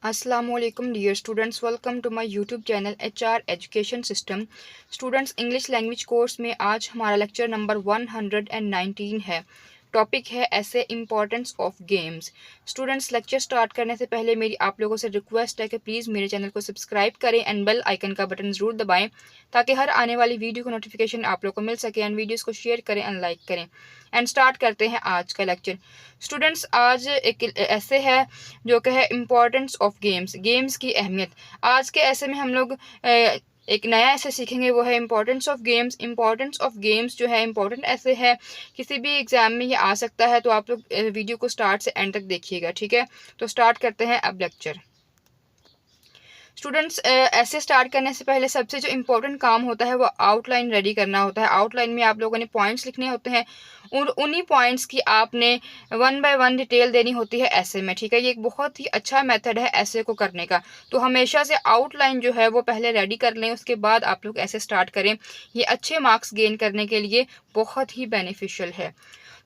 Assalamualaikum dear students, welcome to my YouTube channel HR Education System। Students English language course में आज हमारा lecture number 119 है। Topic है ऐसे importance of games. Students lecture start करने से पहले मेरी आप लोगों से रिक्वेस्ट है कि प्लीज़ मेरे चैनल को सब्सक्राइब करें एंड बेल आइकन का बटन ज़रूर दबाएं ताकि हर आने वाली वीडियो को नोटिफिकेशन आप लोग को मिल सके एंड वीडियोस को शेयर करें एंड लाइक करें। एंड स्टार्ट करते हैं आज का लेक्चर। स्टूडेंट्स आज एक ऐसे है जो कि है इम्पॉर्टेंस ऑफ गेम्स, गेम्स की अहमियत। आज के ऐसे में हम लोग एक नया ऐसे सीखेंगे, वो है importance of games. Importance of games जो है इम्पॉर्टेंट ऐसे है, किसी भी एग्जाम में ये आ सकता है, तो आप लोग वीडियो को स्टार्ट से एंड तक देखिएगा, ठीक है। तो स्टार्ट करते हैं अब लेक्चर। स्टूडेंट्स ऐसे स्टार्ट करने से पहले सबसे जो इम्पोर्टेंट काम होता है वो आउटलाइन रेडी करना होता है। आउटलाइन में आप लोगों ने पॉइंट्स लिखने होते हैं, उन्हीं पॉइंट्स की आपने 1 बाय 1 डिटेल देनी होती है ऐसे में, ठीक है। ये एक बहुत ही अच्छा मेथड है ऐसे को करने का। तो हमेशा से आउटलाइन जो है वो पहले रेडी कर लें, उसके बाद आप लोग ऐसे स्टार्ट करें। ये अच्छे मार्क्स गेन करने के लिए बहुत ही बेनिफिशियल है।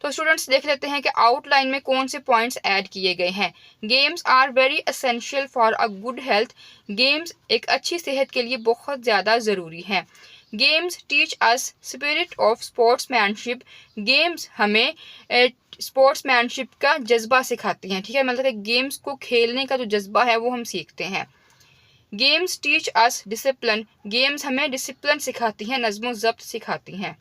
तो स्टूडेंट्स देख लेते हैं कि आउटलाइन में कौन से पॉइंट्स ऐड किए गए हैं। Games are very essential for a good health. Games एक अच्छी सेहत के लिए बहुत ज़्यादा ज़रूरी हैं। Games teach us spirit of sportsmanship. Games हमें स्पोर्ट्समैनशिप का जज्बा सिखाती हैं, ठीक है। मतलब कि गेम्स को खेलने का जो जज्बा है वो हम सीखते हैं। गेम्स टीच अस डिसिप्लिन। गेम्स हमें डिसिप्लिन सिखाती हैं, नज़्म ज़ब्त सिखाती हैं।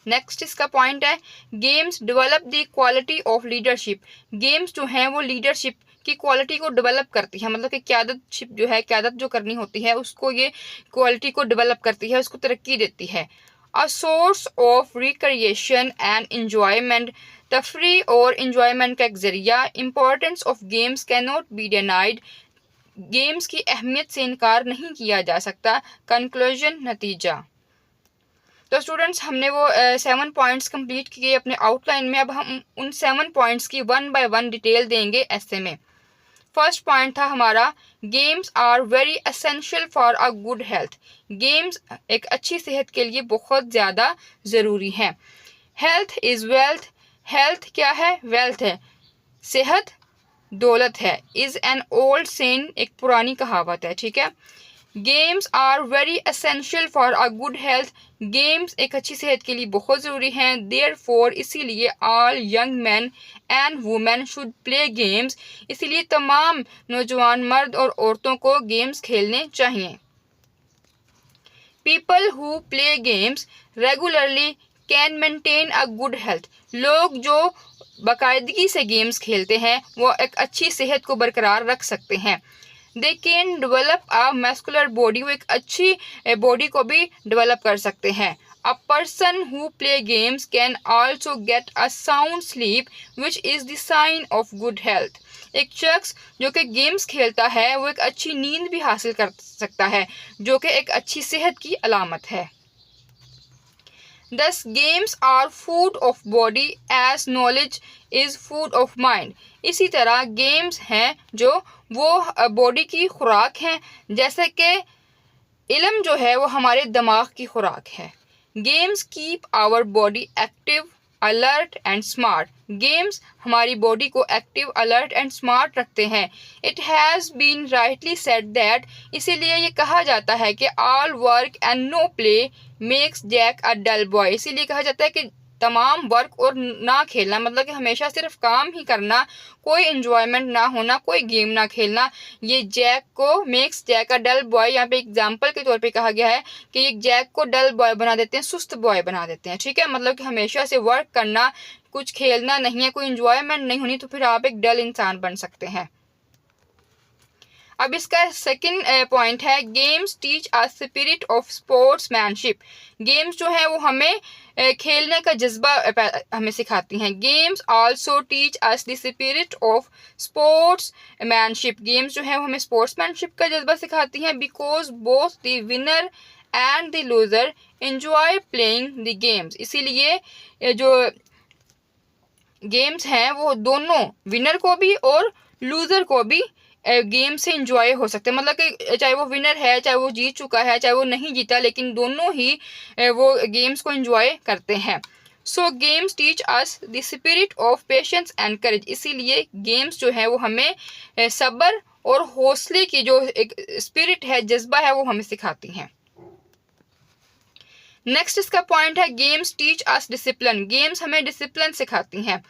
नेक्स्ट इसका पॉइंट है games develop the quality of leadership. Games जो हैं वो लीडरशिप की क्वालिटी को डेवलप करती है, मतलब कि क़यादतशिप जो है, क़यादत जो करनी होती है उसको ये क्वालिटी को डेवलप करती है, उसको तरक्की देती है। A source of recreation and enjoyment. तफरी और इंजॉयमेंट का एक ज़रिया। Importance of games can not be denied. Games की अहमियत से इनकार नहीं किया जा सकता। कंक्लूजन, नतीजा। तो स्टूडेंट्स हमने वो 7 पॉइंट्स कंप्लीट किए अपने आउटलाइन में। अब हम उन 7 पॉइंट्स की 1 बाय 1 डिटेल देंगे ऐसे में। फर्स्ट पॉइंट था हमारा games are very essential for a good health. Games एक अच्छी सेहत के लिए बहुत ज़्यादा ज़रूरी हैं। Health is wealth. हेल्थ क्या है? वेल्थ है। सेहत दौलत है। इज़ एन ओल्ड सेन, एक पुरानी कहावत है, ठीक है। Games are very essential for a good health. Games एक अच्छी सेहत के लिए बहुत ज़रूरी हैं। देयरफॉर, इसीलिए all young man and women should play games. इसीलिए तमाम नौजवान मर्द और औरतों को गेम्स खेलने चाहिए। People who play games regularly can maintain a good health. लोग जो बाकायदगी से गेम्स खेलते हैं वो एक अच्छी सेहत को बरकरार रख सकते हैं। They can develop a muscular body. वो एक अच्छी बॉडी को भी डेवलप कर सकते हैं। A person who play games can also get a sound sleep which is the sign of good health. एक शख्स जो कि गेम्स खेलता है वो एक अच्छी नींद भी हासिल कर सकता है, जो कि एक अच्छी सेहत की अलामत है। Thus games are food of body as knowledge is food of mind। इसी तरह गेम्स हैं जो वो बॉडी की खुराक हैं, जैसे कि इल्म जो है वो हमारे दिमाग की खुराक है। Games keep our body active, alert and smart. Games हमारी बॉडी को एक्टिव, अलर्ट एंड स्मार्ट रखते हैं। It has been rightly said that, इसीलिए ये कहा जाता है कि all work and no play makes Jack a dull boy. इसीलिए कहा जाता है कि तमाम वर्क और ना खेलना, मतलब कि हमेशा सिर्फ काम ही करना, कोई इंजॉयमेंट ना होना, कोई गेम ना खेलना, ये जैक को makes Jack a dull boy, यहाँ पे एग्जांपल के तौर पे कहा गया है कि ये जैक को डल बॉय बना देते हैं, सुस्त बॉय बना देते हैं, ठीक है। मतलब कि हमेशा से वर्क करना, कुछ खेलना नहीं है, कोई इंजॉयमेंट नहीं होनी, तो फिर आप एक डल इंसान बन सकते हैं। अब इसका सेकंड पॉइंट है games teach a spirit of sportsmanship. Games जो है वो हमें खेलने का जज्बा हमें सिखाती हैं। Games also teach us the spirit of sportsmanship. Games जो है वो हमें स्पोर्ट्समैनशिप का जज्बा सिखाती हैं, because both the winner and the loser enjoy playing the games. इसीलिए जो गेम्स हैं वो दोनों विनर को भी और लूजर को भी गेम से इंजॉय हो सकते हैं। मतलब कि चाहे वो विनर है, चाहे वो जीत चुका है, चाहे वो नहीं जीता, लेकिन दोनों ही वो गेम्स को इंजॉय करते हैं। So games teach us the spirit of patience and courage, इसीलिए गेम्स जो है वो हमें सब्र और हौसले की जो एक स्पिरिट है, जज्बा है, वो हमें सिखाती हैं। नेक्स्ट इसका पॉइंट है गेम्स टीच अस डिसिप्लिन, गेम्स हमें डिसिप्लिन सिखाती हैं।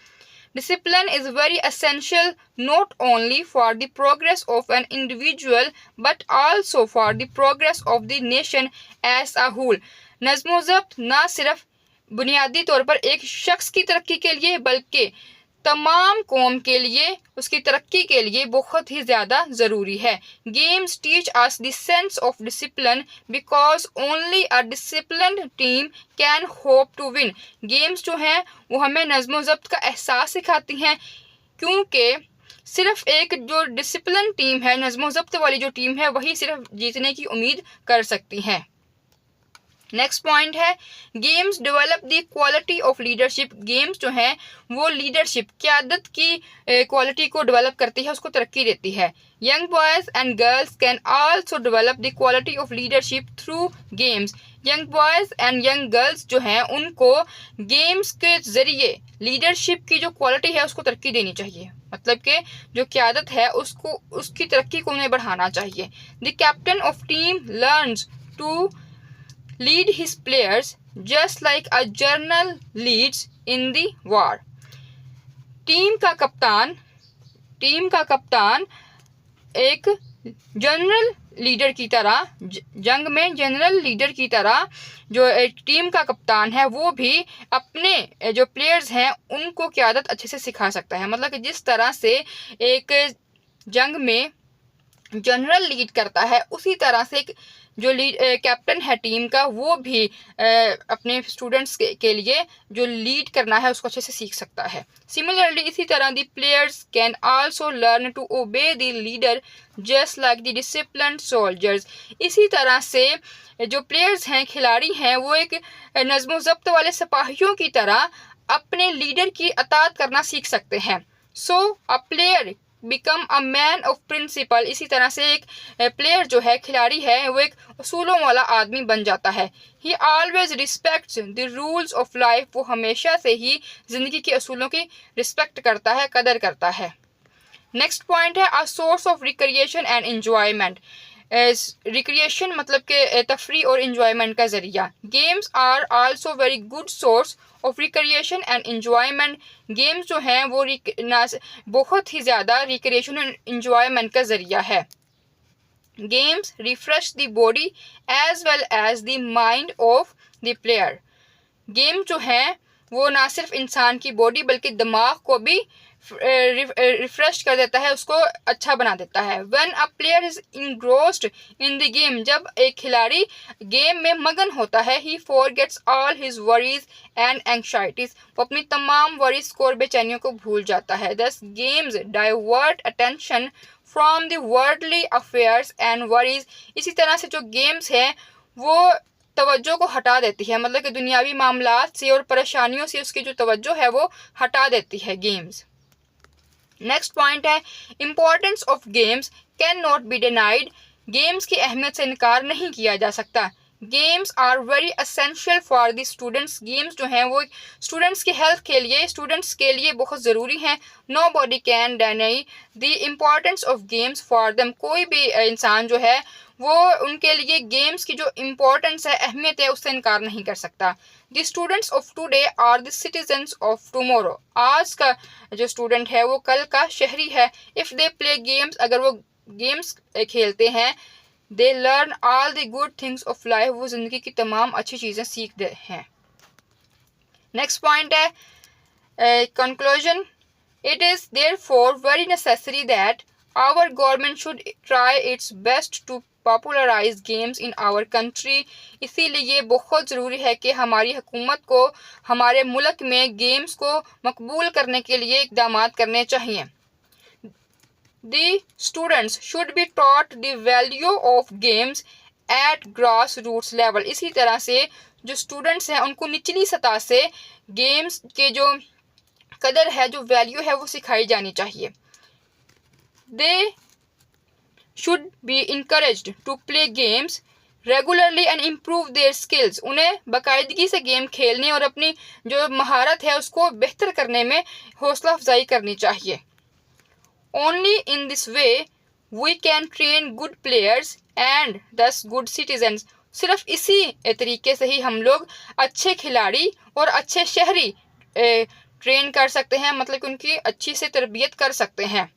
Discipline is very essential not only for the progress of an individual but also for the progress of the nation as a whole. नज़्म ज़ब्त ना सिर्फ बुनियादी तौर पर एक शख्स की तरक्की के लिए बल्कि तमाम कौम के लिए, उसकी तरक्की के लिए बहुत ही ज़्यादा ज़रूरी है। Games teach us the sense of discipline because only a disciplined team can hope to win. Games जो हैं वो हमें नज़्म ज़ब्त का एहसास सिखाती हैं, क्योंकि सिर्फ एक जो डिसिप्लिन टीम है, नज़्म ज़ब्त वाली जो टीम है, वही सिर्फ जीतने की उम्मीद कर सकती है। नेक्स्ट पॉइंट है games develop the quality of leadership, games जो है वो लीडरशिप, क़यादत की क्वालिटी को डेवलप करती है, उसको तरक्की देती है। Young boys and girls can also develop the quality of leadership through games. Young boys and young girls जो हैं उनको गेम्स के ज़रिए लीडरशिप की जो क्वालिटी है उसको तरक्की देनी चाहिए, मतलब कि जो क़यादत है उसको, उसकी तरक्की को उन्हें बढ़ाना चाहिए। The captain of team learns to lead his players just like a general leads in the war. Team का कप्तान एक जनरल लीडर की तरह, जंग में जनरल लीडर की तरह जो एक टीम का कप्तान है वो भी अपने जो प्लेयर्स हैं उनको क़यादत अच्छे से सिखा सकता है। मतलब कि जिस तरह से एक जंग में जनरल लीड करता है, उसी तरह से एक जो कैप्टन है टीम का वो भी अपने स्टूडेंट्स के लिए जो लीड करना है उसको अच्छे से सीख सकता है। सिमिलरली इसी तरह the players can also learn to obey the leader just like the disciplined soldiers. इसी तरह से जो प्लेयर्स हैं, खिलाड़ी हैं, वो एक नज़्म ज़ब्त वाले सिपाहियों की तरह अपने लीडर की अताअत करना सीख सकते हैं। So a player become a man of principle, इसी तरह से एक प्लेयर जो है, खिलाड़ी है, वो एक असूलों वाला आदमी बन जाता है। ही always respects the rules of life, वो हमेशा से ही ज़िंदगी के असूलों की रिस्पेक्ट करता है, कदर करता है। नेक्स्ट पॉइंट है a source of recreation and enjoyment. Recreation मतलब कि तफरी और इंजॉयमेंट का ज़रिया। Games are also very good source of recreation and enjoyment. Games जो हैं वो बहुत ही ज़्यादा रिक्रिएशन और इंजॉयमेंट का ज़रिया है। Games refresh the body as well as the mind of the player. Game जो हैं वो ना सिर्फ इंसान की बॉडी बल्कि दिमाग को भी रिफ्रेश कर देता है, उसको अच्छा बना देता है। When a player is engrossed in the game, जब एक खिलाड़ी गेम में मगन होता है, he forgets all his worries and anxieties, वो अपनी तमाम वरीज और बेचैनियों को भूल जाता है। दस games divert attention from the worldly affairs and worries. इसी तरह से जो गेम्स हैं वो तवज्जो को हटा देती है, मतलब कि दुनियावी मामलात से और परेशानियों से उसकी जो तवज्जो है वो हटा देती है गेम्स। नेक्स्ट पॉइंट है importance of games can not be denied. Games की अहमियत से इनकार नहीं किया जा सकता। Games are very essential for the students. Games जो हैं वो स्टूडेंट्स की हेल्थ के लिए, स्टूडेंट्स के लिए बहुत ज़रूरी हैं। Nobody can deny the importance of games for them. कोई भी इंसान जो है वो उनके लिए गेम्स की जो इम्पोर्टेंस है, अहमियत है, उससे इनकार नहीं कर सकता। The students of today are the citizens of tomorrow. आज का जो स्टूडेंट है वो कल का शहरी है। इफ़ दे प्ले गेम्स, अगर वो गेम्स खेलते हैं, they learn all the good things of life, वो ज़िंदगी की तमाम अच्छी चीज़ें सीखते हैं। नेक्स्ट पॉइंट है conclusion. It is therefore very necessary that our government should try its best to popularize games in our country. इसीलिए बहुत ज़रूरी है कि हमारी हुकूमत को हमारे मुल्क में गेम्स को मकबूल करने के लिए इक़दाम करने चाहिए। The students should be taught the value of games at grassroots level। इसी तरह से जो स्टूडेंट्स हैं उनको निचली सतह से गेम्स के जो कदर है, जो वैल्यू है, वो सिखाई जानी चाहिए। They should be encouraged to play games regularly and improve their skills, उन्हें बाकायदगी से गेम खेलने और अपनी जो महारत है उसको बेहतर करने में हौसला अफजाई करनी चाहिए। Only in this way we can train good players and thus good citizens, सिर्फ इसी तरीके से ही हम लोग अच्छे खिलाड़ी और अच्छे शहरी ट्रेन कर सकते हैं, मतलब कि उनकी अच्छी से तरबियत कर सकते हैं।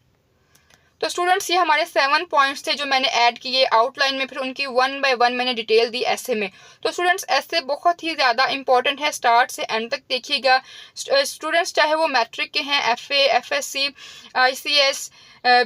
तो स्टूडेंट्स ये हमारे 7 पॉइंट्स थे जो मैंने ऐड किए आउटलाइन में, फिर उनकी 1 बाय 1 मैंने डिटेल दी ऐसे में। तो स्टूडेंट्स ऐसे बहुत ही ज़्यादा इंपॉर्टेंट है, स्टार्ट से एंड तक देखिएगा। स्टूडेंट्स चाहे वो मैट्रिक के हैं, FA, FSC, ICS,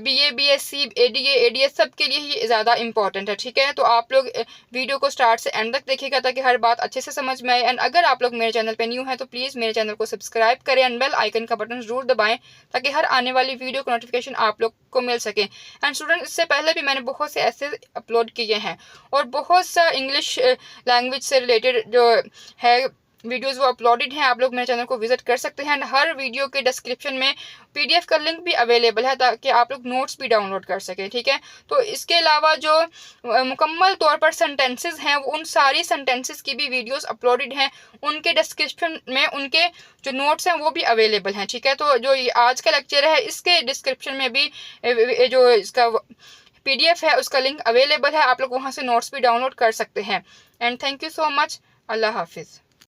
BA, BSc, ADA, ADS, सब के लिए ही ज़्यादा इंपॉर्टेंट है, ठीक है। तो आप लोग वीडियो को स्टार्ट से एंड तक देखिएगा ताकि हर बात अच्छे से समझ में आए। एंड अगर आप लोग मेरे चैनल पे न्यू हैं तो प्लीज़ मेरे चैनल को सब्सक्राइब करें एंड बेल आइकन का बटन ज़रूर दबाएं ताकि हर आने वाली वीडियो का नोटिफिकेशन आप लोग को मिल सके। एंड स्टूडेंट इससे पहले भी मैंने बहुत से ऐसे अपलोड किए हैं और बहुत सा इंग्लिश लैंग्वेज से रिलेटेड जो है वीडियोस वो अपलोडेड हैं, आप लोग मेरे चैनल को विजिट कर सकते हैं। हर वीडियो के डिस्क्रिप्शन में PDF का लिंक भी अवेलेबल है ताकि आप लोग नोट्स भी डाउनलोड कर सकें, ठीक है। तो इसके अलावा जो मुकम्मल तौर पर सेंटेंसेस हैं उन सारी सेंटेंसेस की भी वीडियोस अपलोडेड हैं, उनके डिस्क्रिप्शन में उनके जो नोट्स हैं वो भी अवेलेबल हैं, ठीक है। तो जो आज का लेक्चर है इसके डिस्क्रिप्शन में भी जो इसका PDF है उसका लिंक अवेलेबल है, आप लोग वहाँ से नोट्स भी डाउनलोड कर सकते हैं। And thank you so much. अल्लाह हाफिज़।